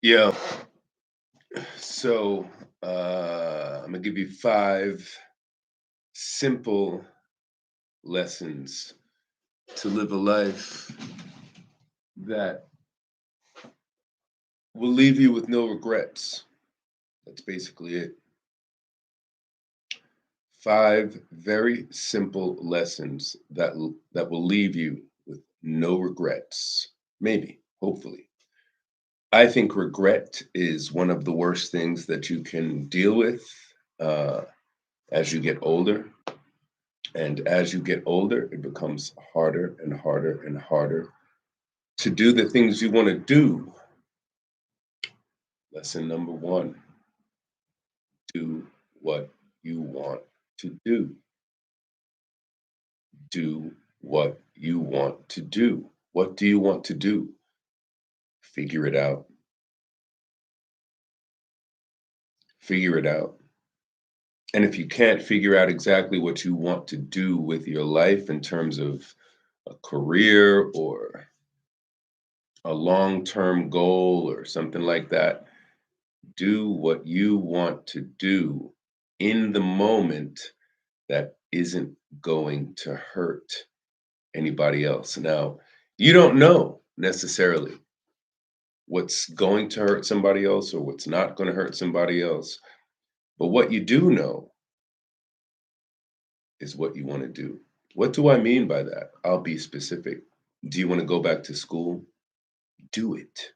Yeah. So I'm gonna give you five simple lessons to live a life that will leave you with no regrets. That's basically it. Five very simple lessons that will leave you with no regrets. Maybe, hopefully. I think regret is one of the worst things that you can deal with uh, as you get older. And as you get older, it becomes harder and harder and harder to do the things you want to do. Lesson number one, do what you want to do. Do what you want to do. What do you want to do? Figure it out. Figure it out. And if you can't figure out exactly what you want to do with your life in terms of a career or a long term goal or something like that, do what you want to do in the moment that isn't going to hurt anybody else. Now, you don't know necessarily what's going to hurt somebody else or what's not going to hurt somebody else. But what you do know is what you want to do. What do I mean by that? I'll be specific. Do you want to go back to school? Do it.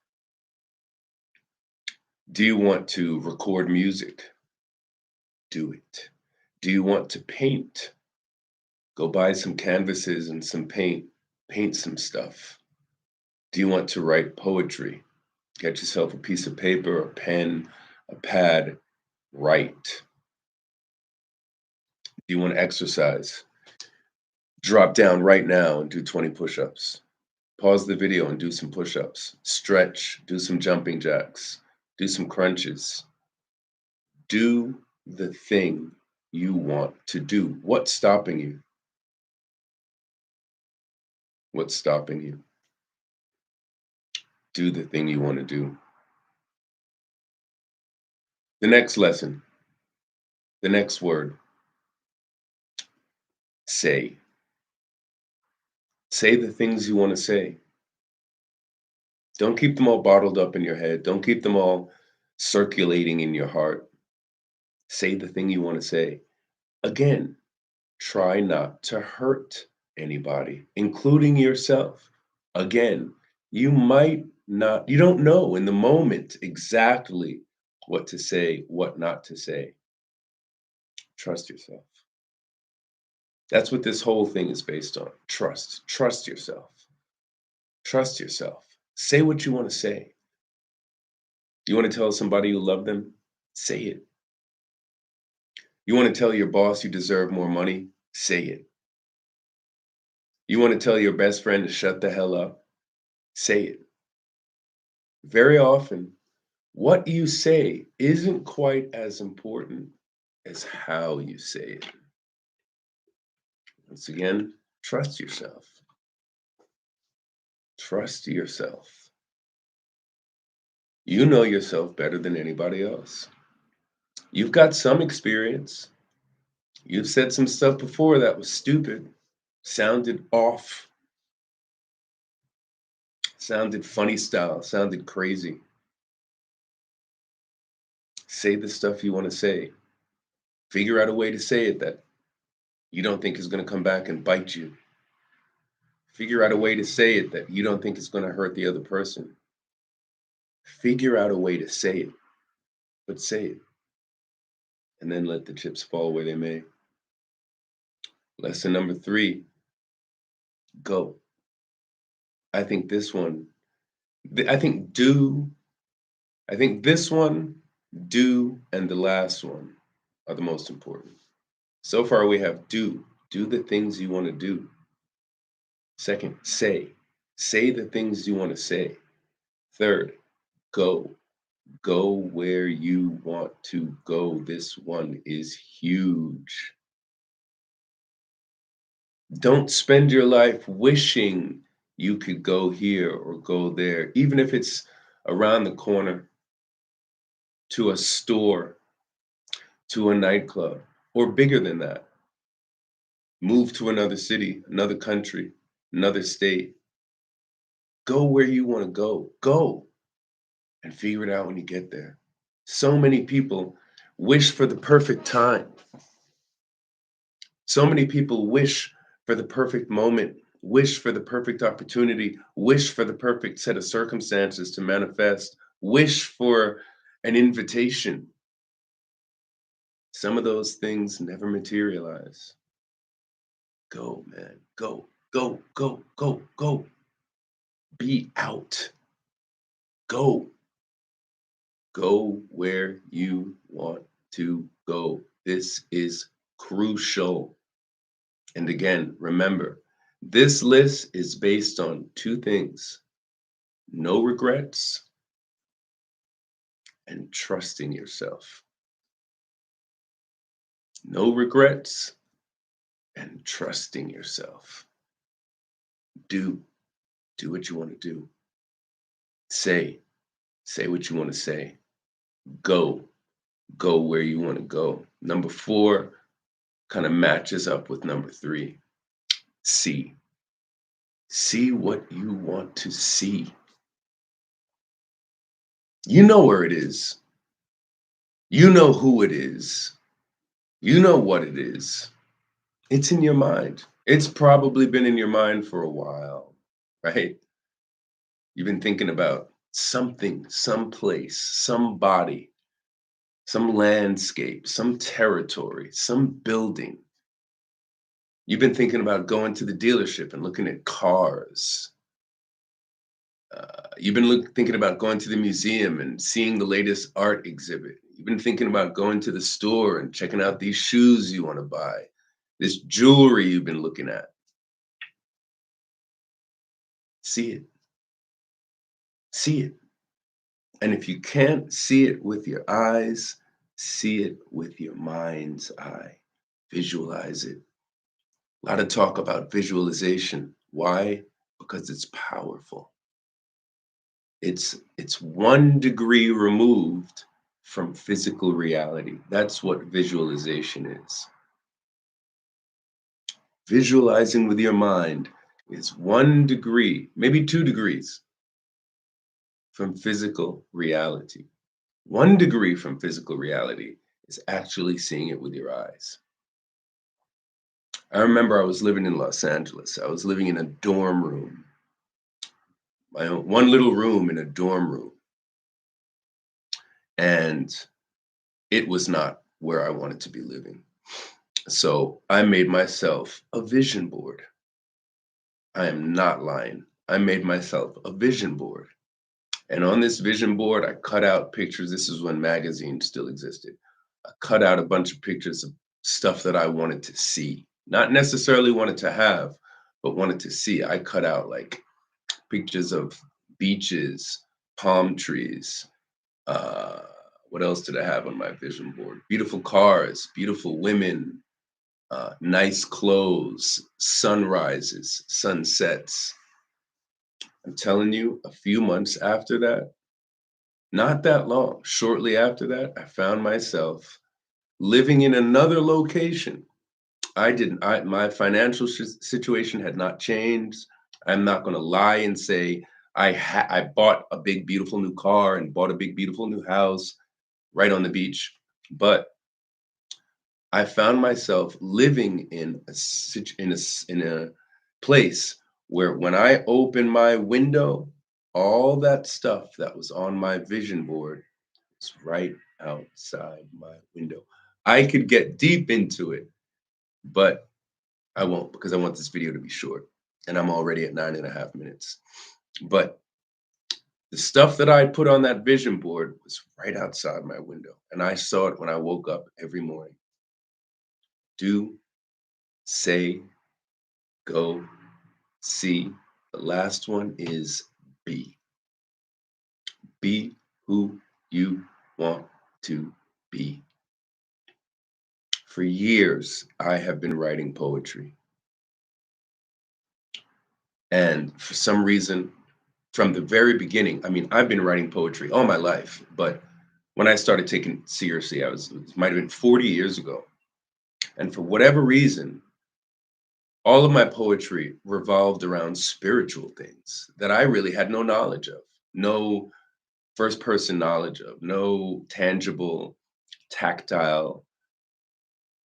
Do you want to record music? Do it. Do you want to paint? Go buy some canvases and some paint. Paint some stuff. Do you want to write poetry? Get yourself a piece of paper, a pen, a pad. Write. Do you want to exercise? Drop down right now and do 20 push ups. Pause the video and do some push ups. Stretch, do some jumping jacks, do some crunches. Do the thing you want to do. What's stopping you? What's stopping you? Do the thing you want to do. The next lesson, the next word, say. Say the things you want to say. Don't keep them all bottled up in your head. Don't keep them all circulating in your heart. Say the thing you want to say. Again, try not to hurt anybody, including yourself. Again, you might not, you don't know in the moment exactly what to say, what not to say. Trust yourself. That's what this whole thing is based on. Trust. Trust yourself. Trust yourself. Say what you want to say. You want to tell somebody you love them? Say it. You want to tell your boss you deserve more money? Say it. You want to tell your best friend to shut the hell up? Say it. Very often, what you say isn't quite as important as how you say it. Once again, trust yourself. Trust yourself. You know yourself better than anybody else. You've got some experience. You've said some stuff before that was stupid, sounded off, sounded funny style, sounded crazy. Say the stuff you want to say. Figure out a way to say it that you don't think is going to come back and bite you. Figure out a way to say it that you don't think is going to hurt the other person. Figure out a way to say it, but say it. And then let the chips fall where they may. Lesson number three, go. I think this one, I think do, I think this one, do, and the last one are the most important. So far, we have do. Do the things you want to do. Second, say. Say the things you want to say. Third, go. Go where you want to go. This one is huge. Don't spend your life wishing you could go here or go there, even if it's around the corner. to a store, to a nightclub, or bigger than that. Move to another city, another country, another state. Go where you want to go. Go and figure it out when you get there. So many people wish for the perfect time. So many people wish for the perfect moment, wish for the perfect opportunity, wish for the perfect set of circumstances to manifest, wish for an invitation. Some of those things never materialize. Go, man. Go, go, go, go, go. Be out. Go. Go where you want to go. This is crucial. And again, remember, this list is based on two things: no regrets and trusting yourself. No regrets and trusting yourself. Do, do what you want to do. Say, say what you want to say. Go, go where you want to go. Number four kind of matches up with number three. See. See what you want to see. You know where it is. You know who it is. You know what it is. It's in your mind. It's probably been in your mind for a while, right? You've been thinking about something, someplace, somebody, some landscape, some territory, some building. You've been thinking about going to the dealership and looking at cars. You've been thinking about going to the museum and seeing the latest art exhibit. You've been thinking about going to the store and checking out these shoes you want to buy, this jewelry you've been looking at. See it. See it. And if you can't see it with your eyes, see it with your mind's eye. Visualize it. A lot of talk about visualization. Why? Because it's powerful. It's 1 degree removed from physical reality. That's what visualization is. Visualizing with your mind is 1 degree, maybe 2 degrees from physical reality. 1 degree from physical reality is actually seeing it with your eyes. I remember I was living in Los Angeles. I was living in a dorm room, my own one little room in a dorm room. And it was not where I wanted to be living. So I made myself a vision board. I am not lying. I made myself a vision board. And on this vision board, I cut out pictures. This is when magazines still existed. I cut out a bunch of pictures of stuff that I wanted to see, not necessarily wanted to have, but wanted to see. I cut out like pictures of beaches, palm trees. Uh, what else did I have on my vision board? Beautiful cars, beautiful women, nice clothes, sunrises, sunsets. I'm telling you, a few months after that, not that long, shortly after that, I found myself living in another location. My financial situation had not changed. I'm not going to lie and say I bought a big, beautiful new car and bought a big, beautiful new house right on the beach. But I found myself living in a place where when I opened my window, all that stuff that was on my vision board was right outside my window. I could get deep into it, but I won't because I want this video to be short, and I'm already at 9.5 minutes. But the stuff that I put on that vision board was right outside my window, and I saw it when I woke up every morning. Do, say, go, see. The last one is be. Be who you want to be. For years, I have been writing poetry. And for some reason, from the very beginning, I mean, I've been writing poetry all my life, but when I started taking it seriously. It might have been 40 years ago. And for whatever reason, all of my poetry revolved around spiritual things that I really had no knowledge of, no first person knowledge of, no tangible, tactile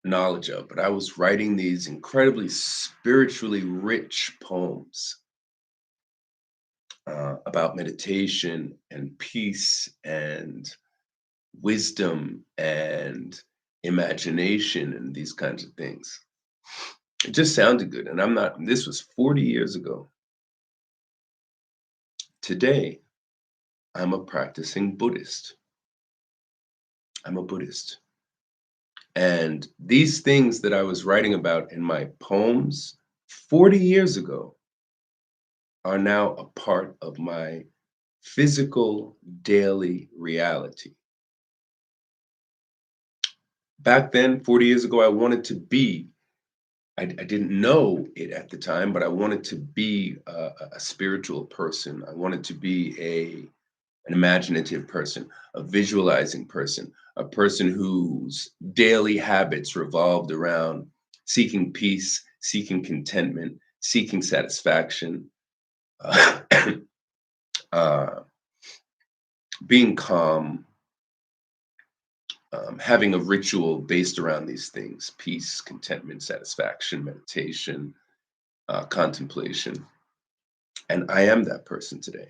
knowledge of. But I was writing these incredibly spiritually rich poems about meditation and peace and wisdom and imagination and these kinds of things. It just sounded good. And this was 40 years ago. Today, I'm a practicing Buddhist. I'm a Buddhist. And these things that I was writing about in my poems 40 years ago are now a part of my physical daily reality. Back then, 40 years ago, I wanted to be, I didn't know it at the time, but I wanted to be a spiritual person. I wanted to be an imaginative person, a visualizing person, a person whose daily habits revolved around seeking peace, seeking contentment, seeking satisfaction, uh, uh, being calm, having a ritual based around these things: peace, contentment, satisfaction, meditation, contemplation. And I am that person today.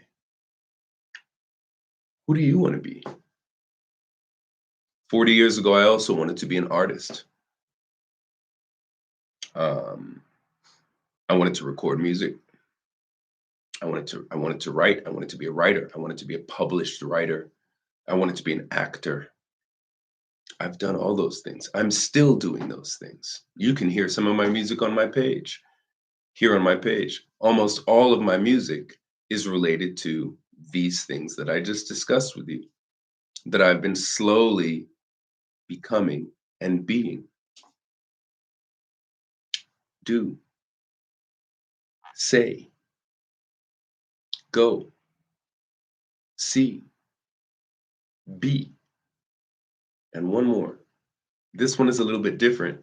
Who do you want to be? 40 years ago, I also wanted to be an artist. Um, I wanted to record music. I wanted to write. I wanted to be a writer. I wanted to be a published writer. I wanted to be an actor. I've done all those things. I'm still doing those things. You can hear some of my music on my page. Here on my page, almost all of my music is related to these things that I just discussed with you, that I've been slowly becoming and being. Do, say, go, see, be. And one more. This one is a little bit different,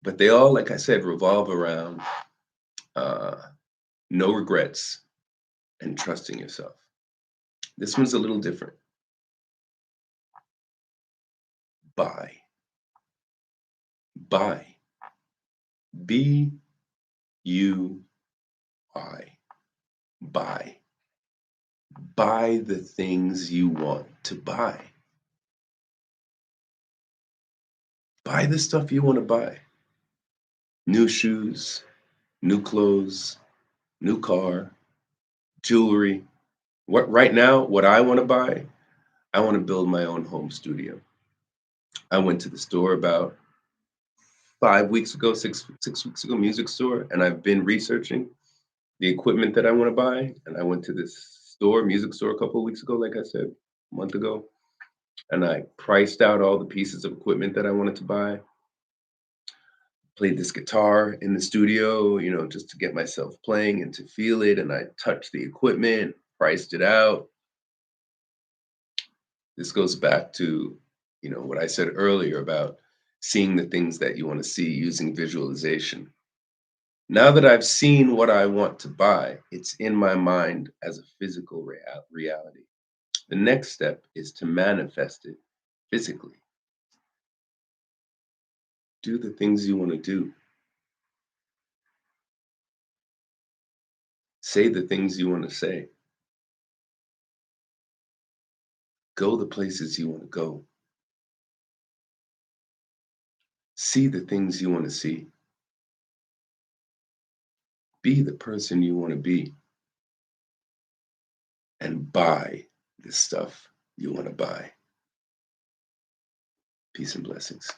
but they all, like I said, revolve around uh, no regrets and trusting yourself. This one's a little different. Buy. Buy. B-U-I. Buy. Buy the things you want to buy. Buy the stuff you want to buy. New shoes, new clothes, new car, jewelry. What right now, what I want to buy, I want to build my own home studio. I went to the store about 5 weeks ago, six weeks ago, music store, and I've been researching the equipment that I want to buy. And I went to this store, music store, a couple of weeks ago, like I said, a month ago, and I priced out all the pieces of equipment that I wanted to buy. Played this guitar in the studio, just to get myself playing and to feel it. And I touched the equipment, priced it out. This goes back to, what I said earlier about seeing the things that you want to see using visualization. Now that I've seen what I want to buy, it's in my mind as a physical reality. The next step is to manifest it physically. Do the things you want to do. Say the things you want to say. Go the places you want to go. See the things you want to see. Be the person you want to be. And buy the stuff you want to buy. Peace and blessings.